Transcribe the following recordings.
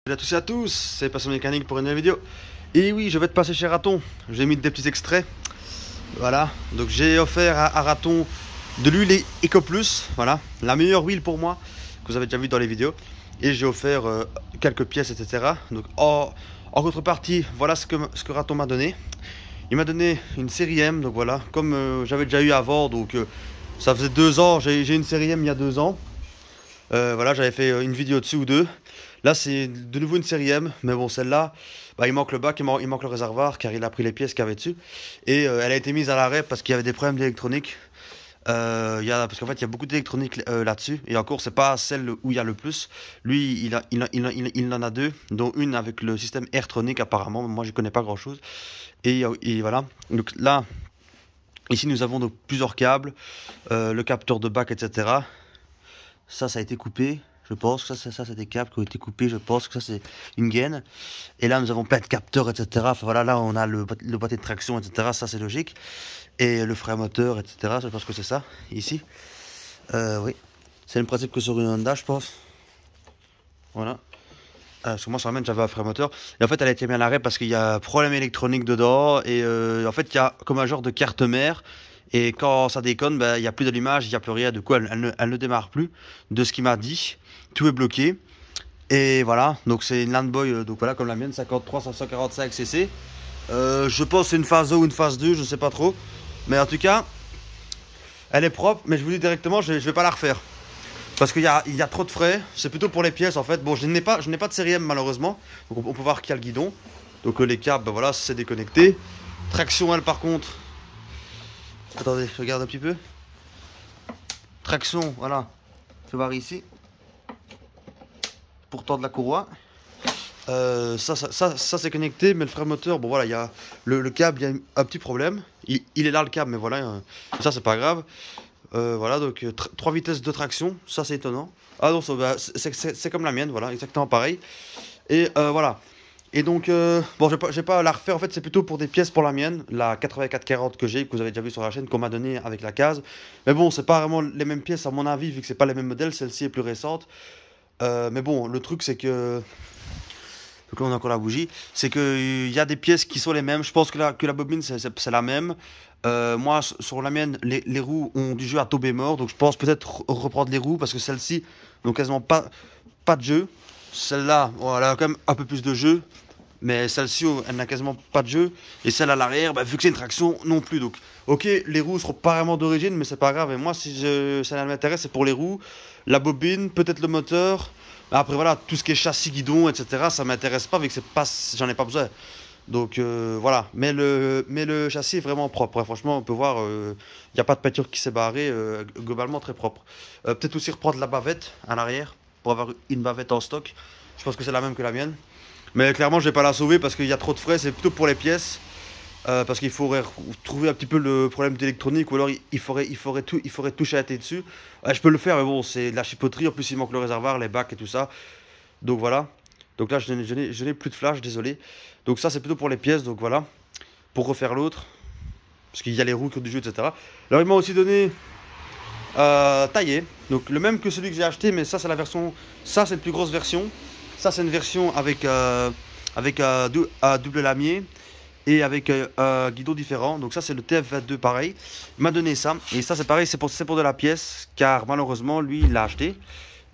Salut à tous et à tous, c'est Passion Mécanique pour une nouvelle vidéo. Et oui, je vais te passer chez Raton. J'ai mis des petits extraits. Voilà, donc j'ai offert à Raton de l'huile Eco Plus. Voilà, la meilleure huile pour moi, que vous avez déjà vu dans les vidéos. Et j'ai offert quelques pièces, etc. Donc en contrepartie, voilà ce que Raton m'a donné. Il m'a donné une série M, donc voilà, comme j'avais déjà eu avant. Donc ça faisait 2 ans, j'ai une série M il y a 2 ans. Voilà, j'avais fait une vidéo dessus ou deux. Là, c'est de nouveau une série M, mais bon, celle-là, bah, il manque le bac, il manque le réservoir, car il a pris les pièces qu'il y avait dessus. Et elle a été mise à l'arrêt parce qu'il y avait des problèmes d'électronique. Parce qu'en fait, il y a beaucoup d'électronique là-dessus. Et encore, c'est pas celle où il y a le plus. Lui, il en a deux, dont une avec le système Airtronic, apparemment. Moi, je connais pas grand-chose. Et voilà. Donc là, ici, nous avons donc plusieurs câbles, le capteur de bac, etc. Ça a été coupé. Je pense que ça c'est des câbles qui ont été coupés. Je pense que ça, c'est une gaine. Et là, nous avons plein de capteurs, etc. Enfin, voilà, là, on a le boîtier de traction, etc. Ça, c'est logique. Et le frein moteur, etc. Je pense que c'est ça, ici. Oui. C'est le même principe que sur une Honda, je pense. Voilà. Parce que moi, sur la mienne, j'avais un frein moteur. Et en fait, elle a été mise à l'arrêt parce qu'il y a un problème électronique dedans. Et en fait, il y a comme un genre de carte mère. Et quand ça déconne, il n'y a plus d'allumage, il n'y a plus rien. Du coup, elle ne démarre plus. De ce qu'il m'a dit, tout est bloqué. Et voilà, donc c'est une Landboy, donc voilà, comme la mienne, 53 cc. Je pense que c'est une phase 1 ou une phase 2, je ne sais pas trop. Mais en tout cas, elle est propre. Mais je vous dis directement, je ne vais pas la refaire. Parce qu'il y a trop de frais. C'est plutôt pour les pièces en fait. Bon, je n'ai pas de série M malheureusement. Donc on peut voir qu'il y a le guidon. Donc les câbles, voilà, c'est déconnecté. Traction, elle par contre. Attendez, je regarde un petit peu. Traction, voilà. Je vais voir ici. Pour tordre la courroie. Ça c'est connecté, mais le frein moteur, bon voilà, il y a le câble, il y a un petit problème. Il est là le câble, mais voilà, ça c'est pas grave. Voilà, donc 3 vitesses de traction, ça c'est étonnant. Ah non, c'est comme la mienne, voilà, exactement pareil. Et voilà. Et donc, bon, je vais pas la refaire, en fait, c'est plutôt pour des pièces pour la mienne, la 8440 que j'ai, que vous avez déjà vu sur la chaîne, qu'on m'a donné avec la case. Mais bon, c'est pas vraiment les mêmes pièces à mon avis, vu que c'est pas les mêmes modèles, celle-ci est plus récente. Mais bon, le truc c'est que... Donc là on a encore la bougie, c'est qu'il y a des pièces qui sont les mêmes, je pense que la bobine c'est la même. Moi sur la mienne, les roues ont du jeu à taux bémol, donc je pense peut-être reprendre les roues, parce que celle-ci n'ont quasiment pas de jeu. Celle-là, bon, elle a quand même un peu plus de jeu, mais celle-ci elle n'a quasiment pas de jeu. Et celle à l'arrière, vu que c'est une traction, non plus. Donc ok, les roues seront pas vraiment d'origine, mais c'est pas grave. Et moi si ça m'intéresse, c'est pour les roues, la bobine, peut-être le moteur. Après voilà, tout ce qui est châssis, guidon, etc. ça m'intéresse pas, vu que j'en ai pas besoin. Donc voilà, mais le châssis est vraiment propre, hein. Franchement on peut voir, il n'y a pas de peinture qui s'est barrée, globalement très propre. Peut-être aussi reprendre la bavette à l'arrière, pour avoir une bavette en stock. Je pense que c'est la même que la mienne. Mais clairement je vais pas la sauver parce qu'il y a trop de frais, c'est plutôt pour les pièces. Parce qu'il faudrait trouver un petit peu le problème d'électronique, ou alors il faudrait tout châter dessus. Je peux le faire, mais bon, c'est de la chipoterie. En plus, il manque le réservoir, les bacs et tout ça. Donc voilà. Donc là, je n'ai plus de flash, désolé. Donc ça, c'est plutôt pour les pièces. Donc voilà. Pour refaire l'autre. Parce qu'il y a les roues qui ont du jeu, etc. Alors, il m'a aussi donné taillé. Donc le même que celui que j'ai acheté, mais ça, c'est la version. Ça, c'est une plus grosse version. Ça, c'est une version avec double lamier. Et avec un guidon différent. Donc ça c'est le TF22 pareil. Il m'a donné ça. Et ça c'est pareil, c'est pour de la pièce. Car malheureusement lui il l'a acheté.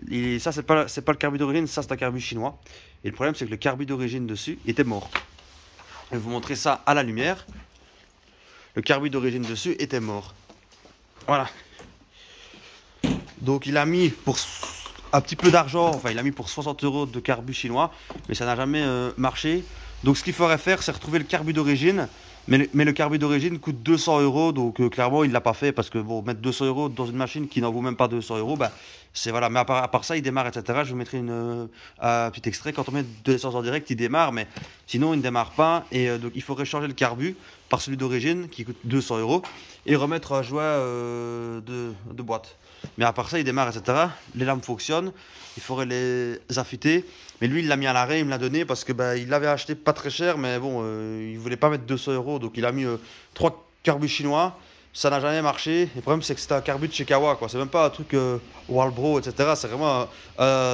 Et ça c'est pas le carbu d'origine, ça c'est un carbu chinois. Et le problème c'est que le carbu d'origine dessus était mort. Je vais vous montrer ça à la lumière. Le carbu d'origine dessus était mort. Voilà. Donc il a mis pour un petit peu d'argent. Enfin il a mis pour 60 € de carbu chinois. Mais ça n'a jamais marché. Donc ce qu'il faudrait faire, c'est retrouver le carbu d'origine, mais le carbu d'origine coûte 200 €, donc clairement il ne l'a pas fait, parce que bon, mettre 200 € dans une machine qui n'en vaut même pas 200 €, c'est voilà, mais à part ça il démarre, etc. Je vous mettrai un petit extrait, quand on met de l'essence en direct il démarre, mais sinon il ne démarre pas, et donc il faudrait changer le carbu par celui d'origine qui coûte 200 € et remettre un joint de boîte. Mais à part ça il démarre, etc. Les lampes fonctionnent, il faudrait les affûter. Mais lui, il l'a mis à l'arrêt, il me l'a donné parce que il l'avait acheté pas très cher, mais bon, il voulait pas mettre 200 €, donc il a mis 3 carbus chinois. Ça n'a jamais marché. Et le problème, c'est que c'était un carbu de chez Kawa, quoi. C'est même pas un truc Walbro, etc. C'est vraiment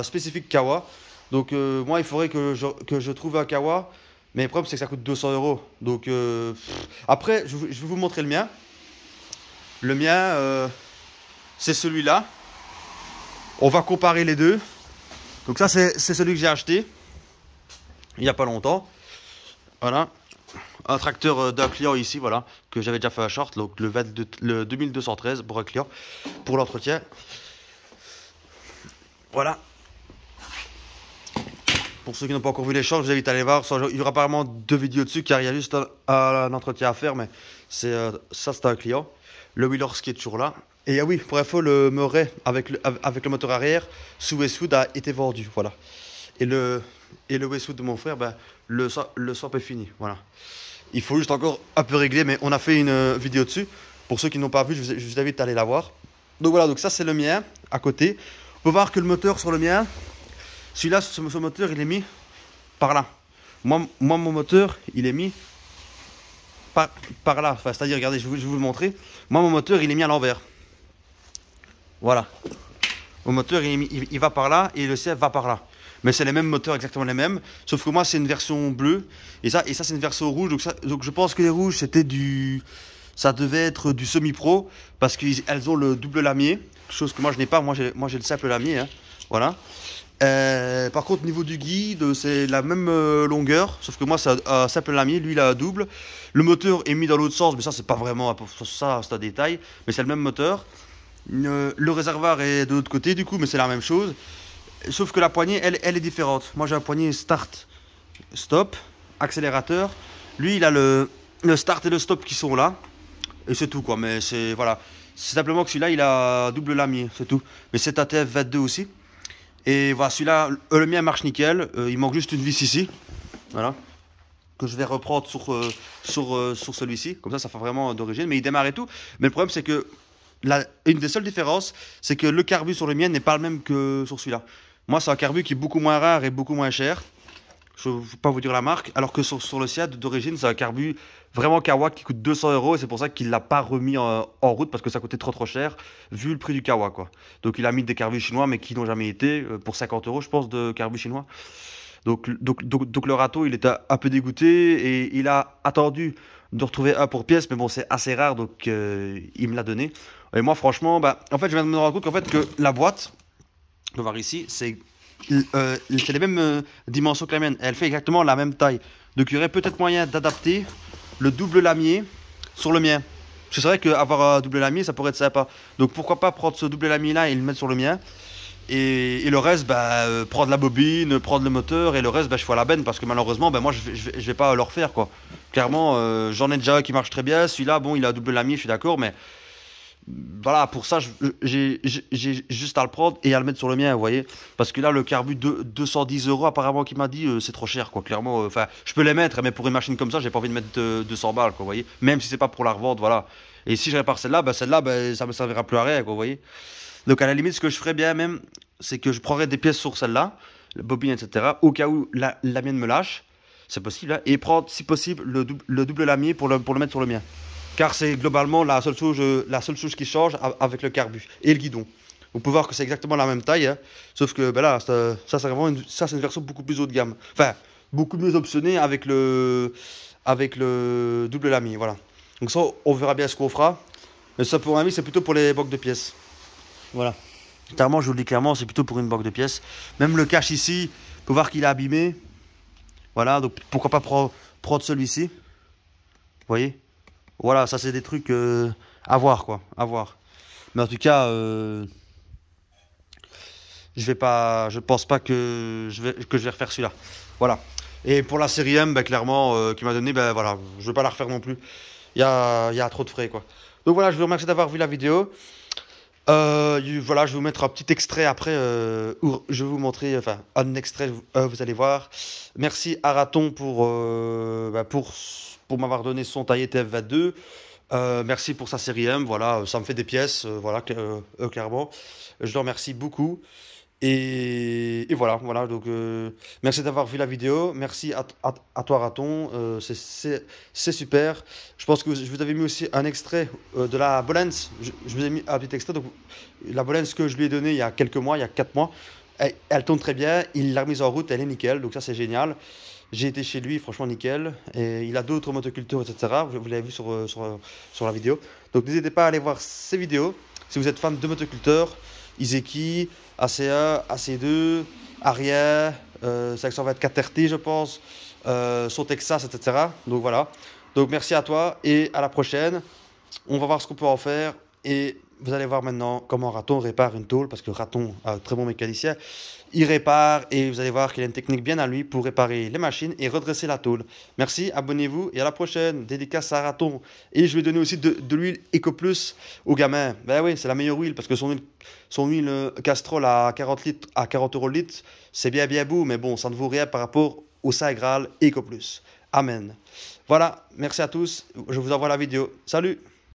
spécifique Kawa. Donc moi il faudrait que je trouve un Kawa. Mais le problème c'est que ça coûte 200 euros. Donc après je vais vous montrer le mien. Le mien c'est celui-là. On va comparer les deux. Donc ça c'est celui que j'ai acheté il n'y a pas longtemps. Voilà. Un tracteur d'un client ici, voilà, que j'avais déjà fait un short, donc le 2213 pour un client, pour l'entretien. Voilà. Pour ceux qui n'ont pas encore vu les shorts, je vous invite à aller voir. Il y aura apparemment 2 vidéos dessus car il y a juste un entretien à faire, mais ça c'est un client. Le Wheelers qui est toujours là. Et oui, pour info, le Murray avec le moteur arrière sous Westwood a été vendu, voilà. Et le Westwood de mon frère, ben, le swap est fini, voilà. Il faut juste encore un peu régler, mais on a fait une vidéo dessus. Pour ceux qui n'ont pas vu, je vous invite à aller la voir. Donc voilà, donc ça c'est le mien, à côté. On peut voir que le moteur sur le mien, celui-là, ce moteur, il est mis par là. Moi mon moteur, il est mis par là. Enfin, c'est-à-dire, regardez, je vais vous le montrer. Moi, mon moteur, il est mis à l'envers. Voilà. Mon moteur, il va par là et le CF va par là. Mais c'est les mêmes moteurs, exactement les mêmes. Sauf que moi, c'est une version bleue. Et ça c'est une version rouge. Donc je pense que les rouges, c'était ça devait être du semi-pro. Parce qu'elles ont le double lamier. Chose que moi, je n'ai pas. Moi, j'ai le simple lamier. Hein. Voilà. Par contre, au niveau du guide, c'est la même longueur. Sauf que moi, c'est un simple lamier. Lui, il a un double. Le moteur est mis dans l'autre sens. Mais ça, c'est pas vraiment. Ça, c'est un détail. Mais c'est le même moteur. Le réservoir est de l'autre côté, du coup. Mais c'est la même chose. Sauf que la poignée, elle est différente. Moi, j'ai un poignet start, stop, accélérateur. Lui, il a le start et le stop qui sont là. Et c'est tout, quoi. Mais c'est voilà. C'est simplement que celui-là, il a double lamier, c'est tout. Mais c'est un TF22 aussi. Et voilà, celui-là, le mien marche nickel. Il manque juste une vis ici. Voilà. Que je vais reprendre sur celui-ci. Comme ça fait vraiment d'origine. Mais il démarre et tout. Mais le problème, c'est que une des seules différences, c'est que le carbu sur le mien n'est pas le même que sur celui-là. Moi, c'est un carbu qui est beaucoup moins rare et beaucoup moins cher. Je ne vais pas vous dire la marque. Alors que sur le Siat d'origine, c'est un carbu vraiment Kawa qui coûte 200 euros. Et c'est pour ça qu'il ne l'a pas remis en route parce que ça coûtait trop cher vu le prix du Kawa, quoi. Donc il a mis des carbus chinois mais qui n'ont jamais été pour 50 euros, je pense, de carbus chinois. Donc le râteau, il était un peu dégoûté et il a attendu de retrouver un pour pièce. Mais bon, c'est assez rare, donc il me l'a donné. Et moi, franchement, bah, en fait, je viens de me rendre compte qu'en fait, que la boîte, on peut voir ici, c'est les mêmes dimensions que la mienne. Elle fait exactement la même taille. Donc il y aurait peut-être moyen d'adapter le double lamier sur le mien. Parce que c'est vrai qu'avoir un double lamier, ça pourrait être sympa. Donc pourquoi pas prendre ce double lamier là et le mettre sur le mien. Et le reste, bah, prendre la bobine, prendre le moteur et le reste, bah, je fais à la benne. Parce que malheureusement, bah, moi, je vais pas le refaire, quoi. Clairement, j'en ai déjà un qui marche très bien. Celui-là, bon, il a un double lamier, je suis d'accord, mais voilà, pour ça, j'ai juste à le prendre et à le mettre sur le mien, vous voyez. Parce que là, le carbu de 210 euros, apparemment, qu'il m'a dit, c'est trop cher, quoi. Clairement, enfin, je peux les mettre, mais pour une machine comme ça, j'ai pas envie de mettre 200 balles, quoi, vous voyez. Même si c'est pas pour la revente, voilà. Et si je répare celle-là, bah, ça me servira plus à rien, quoi, vous voyez. Donc, à la limite, ce que je ferais bien, même, c'est que je prendrais des pièces sur celle-là, la bobine, etc., au cas où la mienne me lâche, c'est possible, hein, et prendre, si possible, le double lamier pour le mettre sur le mien. Car c'est globalement la seule chose qui change avec le carbu et le guidon. Vous pouvez voir que c'est exactement la même taille, hein, sauf que ben là, ça c'est vraiment c'est une version beaucoup plus haut de gamme. Enfin, beaucoup mieux optionnée avec le double lamier, voilà. Donc ça, on verra bien ce qu'on fera. Mais ça, pour un ami, c'est plutôt pour les bocs de pièces. Voilà. Clairement, je vous le dis clairement, c'est plutôt pour une boc de pièces. Même le cache ici, vous pouvez voir qu'il est abîmé. Voilà, donc pourquoi pas prendre celui-ci. Vous voyez? Voilà, ça c'est des trucs à voir, quoi, à voir. Mais en tout cas, je pense pas que je vais refaire celui-là. Voilà. Et pour la série M, bah, clairement, qui m'a donné, bah, voilà, je vais pas la refaire non plus. Il y a trop de frais, quoi. Donc voilà, je vous remercie d'avoir vu la vidéo. Voilà, je vais vous mettre un petit extrait après, où je vais vous montrer, enfin, un extrait, vous allez voir. Merci à Raton pour m'avoir donné son taillé TF22. Merci pour sa série M, voilà, ça me fait des pièces, voilà, clairement. Je le remercie beaucoup. Et voilà, donc merci d'avoir vu la vidéo, merci à toi Raton, c'est super. Je pense que je vous avais mis aussi un extrait de la Bolens, je vous ai mis un petit extrait, donc la Bolens que je lui ai donné il y a quelques mois, il y a 4 mois, elle tourne très bien, il l'a remise en route, elle est nickel, donc ça c'est génial. J'ai été chez lui, franchement nickel, et il a d'autres motocultures, etc. Vous l'avez vu sur la vidéo. Donc n'hésitez pas à aller voir ces vidéos, si vous êtes fan de motoculteurs, Iseki, ACA, AC2, Aria, 524 RT je pense, son Texas, etc. Donc voilà, donc merci à toi, et à la prochaine. On va voir ce qu'on peut en faire, et vous allez voir maintenant comment Raton répare une tôle, parce que Raton, un très bon mécanicien, il répare, et vous allez voir qu'il a une technique bien à lui pour réparer les machines et redresser la tôle. Merci, abonnez-vous, et à la prochaine. Dédicace à Raton. Et je vais donner aussi de l'huile EcoPlus aux gamins. Ben oui, c'est la meilleure huile, parce que son huile Castrol à 40 litres, à 40 € le litre, c'est bien beau, mais bon, ça ne vaut rien par rapport au Saint Graal EcoPlus. Amen. Voilà, merci à tous, je vous envoie la vidéo. Salut!